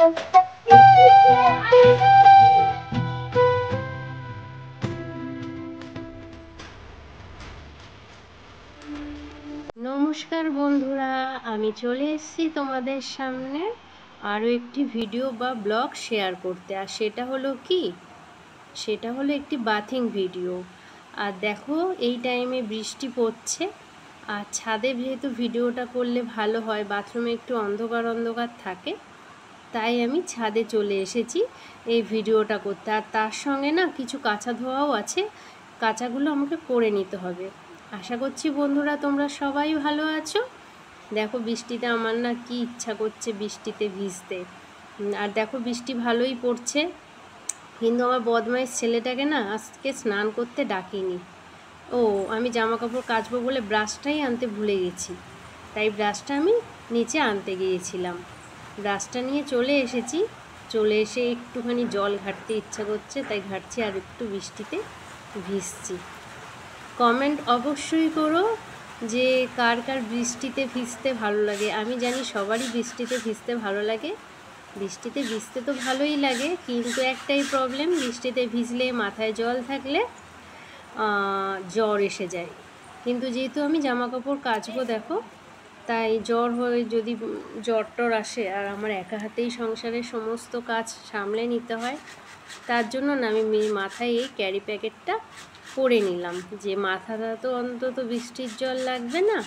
নমস্কার বন্ধুরা, আমি চলে এসেছি তোমাদের সামনে আরও একটি ভিডিও বা ব্লগ শেয়ার করতে। আর সেটা হলো কি, সেটা হলো একটি বাথিং ভিডিও। আর দেখো, এই টাইমে বৃষ্টি পড়ছে, আর ছাদে যেহেতু ভিডিওটা করলে ভালো হয়, বাথরুমে একটু অন্ধকার অন্ধকার থাকে, তাই আমি ছাদে চলে এসেছি এই ভিডিওটা করতে। আর তার সঙ্গে না কিছু কাঁচা ধোয়াও আছে, কাঁচাগুলো আমাকে করে নিতে হবে। আশা করছি বন্ধুরা তোমরা সবাই ভালো আছো। দেখো, বৃষ্টিতে আমার না কি ইচ্ছা করছে বৃষ্টিতে ভিজতে। আর দেখো, বৃষ্টি ভালোই পড়ছে, কিন্তু আমার বদমাইশ ছেলেটাকে না আজকে স্নান করতে ডাকিনি। ও, আমি জামা কাপড় কাচবো বলে ব্রাশটাই আনতে ভুলে গেছি, তাই ব্রাশটা আমি নিচে আনতে গিয়েছিলাম। ব্রাশটা নিয়ে চলে এসেছি, চলে এসে একটুখানি জল ঘাটতে ইচ্ছা করছে, তাই ঘাটছি আর একটু বৃষ্টিতে ভিজছি। কমেন্ট অবশ্যই করো যে কার কার বৃষ্টিতে ভিজতে ভালো লাগে। আমি জানি সবারই বৃষ্টিতে ভিজতে ভালো লাগে। বৃষ্টিতে ভিজতে তো ভালোই লাগে, কিন্তু একটাই প্রবলেম, বৃষ্টিতে ভিজলে মাথায় জল থাকলে জ্বর এসে যায়। কিন্তু যেহেতু আমি জামা কাপড় কাচবো দেখো, তাই জ্বর হয়ে যদি জ্বর টর আসে, আর আমার একা হাতেই সংসারের সমস্ত কাজ সামলে নিতে হয়, তার জন্য না আমি মাথায় এই ক্যারি প্যাকেটটা পরে নিলাম, যে মাথাটা তো অন্তত বৃষ্টির জল লাগবে না।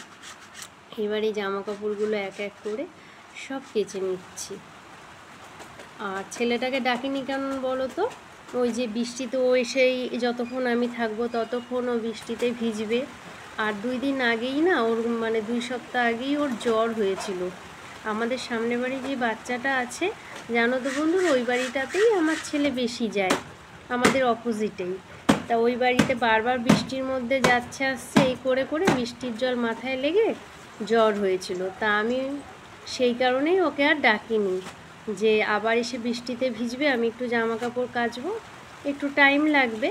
এবারে জামা কাপড়গুলো এক এক করে সব কেচে নিচ্ছি। আর ছেলেটাকে ডাকিনি কেন বলো তো, ওই যে বৃষ্টিতে ও এসেই যতক্ষণ আমি থাকবো ততক্ষণ ও বৃষ্টিতে ভিজবে। আর 2 দিন আগেই না ওর, মানে 2 সপ্তাহ আগেই ওর জ্বর হয়েছিল। আমাদের সামনে বাড়ি যে বাচ্চাটা আছে, জানো তো বন্ধুরা, ওই বাড়িটাতেই আমার ছেলে বেশি যায়, আমাদের অপোজিটেই। তা ওই বাড়িতে বারবার বৃষ্টির মধ্যে যাচ্ছে আসছে, এই করে করে বৃষ্টির জল মাথায় লেগে জ্বর হয়েছিল। তা আমি সেই কারণেই ওকে আর ডাকিনি, যে আবার এসে বৃষ্টিতে ভিজবে, আমি একটু জামা কাপড় কাচবো, একটু টাইম লাগবে,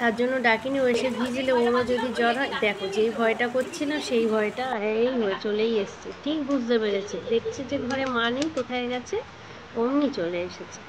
তার জন্য ডাকিনি। ও এসে ভিজলে ওরও যদি জ্বর হয়, দেখো যেই ভয়টা করছিল সেই ভয়টা এই হয়ে চলেই এসছে। ঠিক বুঝতে পেরেছে, দেখছে যে ঘরে মা নেই, কোথায় গেছে, অমনি চলে এসেছে।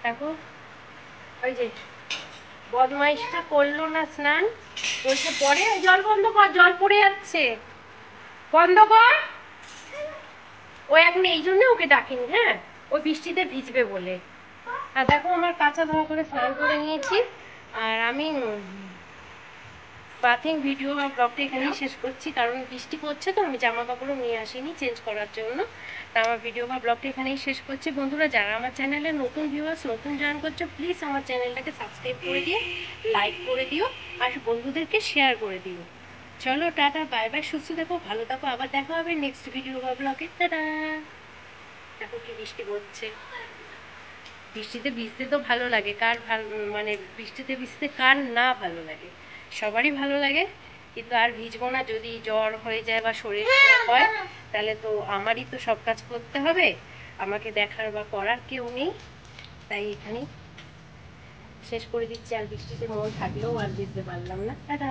দেখো, ওই যে বদমাইশটা করলো না স্নান, বলছে পরে জল বন্ধ কর, জল পড়ে যাচ্ছে, বন্ধ কর। ও এখন এই জন্য ওকে ডাকিনি, হ্যাঁ, ওই বৃষ্টিতে ভিজবে বলে। আর দেখো আমার কাঁচা ধোয়া করে স্নান করে নিয়েছি। আর আমি বাথিং ভিডিও বা ব্লগটা এখানেই শেষ করছি, কারণ বৃষ্টি পড়ছে তো আমি জামা কাপড়ও নিয়ে আসিনি চেঞ্জ করার জন্য। তা আমার ভিডিও বা ব্লগটা এখানেই শেষ করছি। বন্ধুরা, যারা আমার চ্যানেলে নতুন ভিউয়ার্স, নতুন জয়েন করছো, প্লিজ আমার চ্যানেলটাকে সাবস্ক্রাইব করে দিও, লাইক করে দিও, আর বন্ধুদেরকে শেয়ার করে দিও। চলো টাটা, বাই বাই, সুস্থ থাকো, ভালো থাকো, আবার দেখা হবে নেক্সট ভিডিও বা ব্লগে। টাটা। দেখো কি বৃষ্টি পড়ছে। বৃষ্টিতে ভিজতে তো ভালো লাগে, কার ভালো, মানে বৃষ্টিতে ভিজতে কার না ভালো লাগে, সবারই ভালো লাগে। কিন্তু আর ভিজবো না, যদি জ্বর হয়ে যায় বা শরীর খারাপ হয় তাহলে তো আমারই তো সব কাজ করতে হবে, আমাকে দেখার বা করার কেউ নেই। তাই এখানেই শেষ করে দিচ্ছি। আর বৃষ্টিতে মন থাকলেও আর ভিজতে পারলাম না। টাটা।